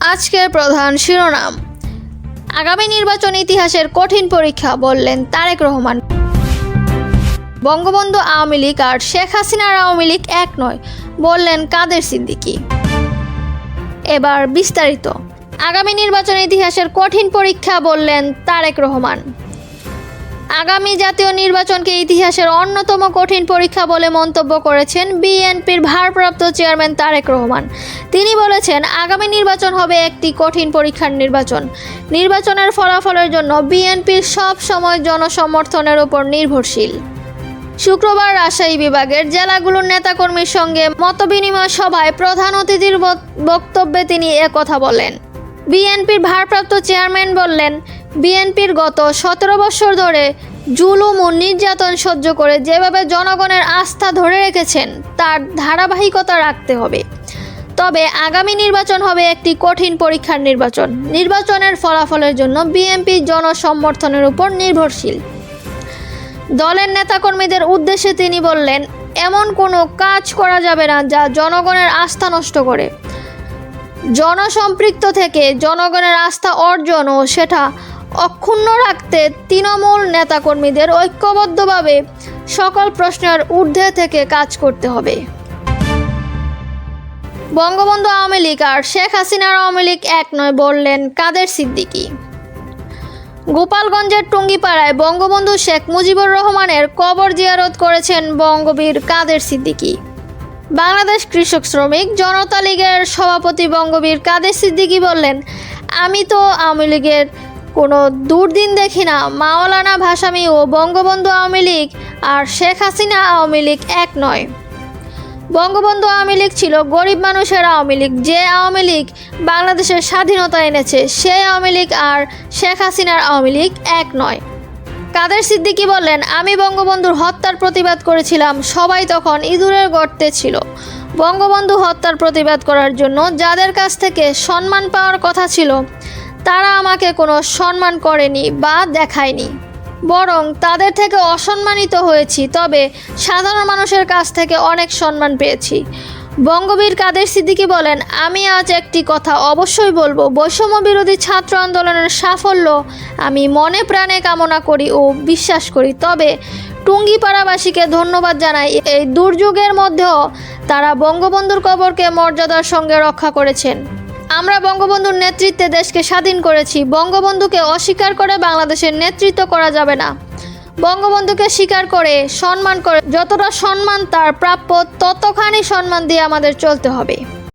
আজকের প্রধান শিরোনাম। আগামী নির্বাচন ইতিহাসের কঠিন পরীক্ষা বললেন তারেক রহমান। বঙ্গবন্ধু আওয়ামী লীগ আর শেখ হাসিনার আওয়ামী লীগ এক নয় বললেন কাদের সিদ্দিকী। এবার বিস্তারিত। আগামী নির্বাচন ইতিহাসের কঠিন পরীক্ষা বললেন তারেক রহমান। আগামী জাতীয় নির্বাচনকে ইতিহাসের অন্যতম কঠিন পরীক্ষা বলে মন্তব্য করেছেন বিএনপির ভারপ্রাপ্ত চেয়ারম্যান তারেক রহমান। তিনি বলেছেন, আগামী নির্বাচন হবে একটি কঠিন পরীক্ষার নির্বাচন। নির্বাচনের ফলাফলের জন্য বিএনপির সব সময় জনসমর্থনের উপর নির্ভরশীল। শুক্রবার রাজশাহী বিভাগের জেলাগুলোর নেতাকর্মীর সঙ্গে মতবিনিময় সভায় প্রধান অতিথির বক্তব্যে তিনি একথা বলেন। বিএনপির ভারপ্রাপ্ত চেয়ারম্যান বললেন, বিএনপির গত 17 বছর ধরে জুলুম ও নির্যাতন সহ্য করে যেভাবে জনগণের আস্থা ধরে রেখেছেন তার ধারাবাহিকতা রাখতে হবে। তবে আগামী নির্বাচন হবে একটি কঠিন পরীক্ষার নির্বাচন। নির্বাচনের ফলাফলের জন্য বিএনপি জনসমর্থনের উপর নির্ভরশীল। দলের নেতাকর্মীদের উদ্দেশ্যে তিনি বললেন, এমন কোনো কাজ করা যাবে না যা জনগণের আস্থা নষ্ট করে। জনসম্পৃক্ত থেকে জনগণের আস্থা অর্জন ও সেটা অক্ষুণ্ণ রাখতে তৃণমূল নেতাকর্মীদের ঐক্যবদ্ধভাবে সকল প্রশ্নের ঊর্ধ্বে থেকে কাজ করতে হবে। বঙ্গবন্ধু আওয়ামী লীগ আর শেখ হাসিনার আওয়ামী লীগ এক নয় বললেন কাদের সিদ্দিকী। গোপালগঞ্জের টুঙ্গিপাড়ায় বঙ্গবন্ধু শেখ মুজিবুর রহমানের কবর জিয়ারত করেছেন বঙ্গবীর কাদের সিদ্দিকী। বাংলাদেশ কৃষক শ্রমিক জনতা লীগের সভাপতি বঙ্গবীর কাদের সিদ্দিকী বললেন, আমি তো আওয়ামী লীগের কোনো দুর্দিন দেখি না। মাওলানা ভাসানী ও বঙ্গবন্ধু আওয়ামী লীগ আর শেখ হাসিনা আওয়ামী লীগ এক নয়। বঙ্গবন্ধু আওয়ামী লীগ ছিল গরিব মানুষের আওয়ামী লীগ। যে আওয়ামী লীগ বাংলাদেশের স্বাধীনতা এনেছে সেই আওয়ামী লীগ আর শেখ হাসিনার আওয়ামী লীগ এক নয়। কাদের সিদ্দিকী বললেন, আমি বঙ্গবন্ধুর হত্যার প্রতিবাদ করেছিলাম। সবাই তখন ইঁদুরের গর্তে ছিল। বঙ্গবন্ধু হত্যার প্রতিবাদ করার জন্য যাদের কাছ থেকে সম্মান পাওয়ার কথা ছিল তারা আমাকে কোনো সম্মান করেনি বা দেখায়নি, বরং তাদের থেকে অসম্মানিত হয়েছি। তবে সাধারণ মানুষের কাছ থেকে অনেক সম্মান পেয়েছি। বঙ্গবীর কাদের সিদ্দিকী বলেন, আমি আজ একটি কথা অবশ্যই বলবো, বৈষম্য বিরোধী ছাত্র আন্দোলনের সাফল্য আমি মনে প্রাণে কামনা করি ও বিশ্বাস করি। তবে টুঙ্গিপাড়াবাসীকে ধন্যবাদ জানাই। এই দুর্যোগের মধ্যেও তারা বঙ্গবন্ধুর কবরকে মর্যাদার সঙ্গে রক্ষা করেছেন। আমরা বঙ্গবন্ধুর নেতৃত্বে দেশকে স্বাধীন করেছি। বঙ্গবন্ধুকে অস্বীকার করে বাংলাদেশের নেতৃত্ব করা যাবে না। বঙ্গবন্ধুকে স্বীকার করে সম্মান করে যতটা সম্মান তার প্রাপ্য ততখানি সম্মান দিয়ে আমাদের চলতে হবে।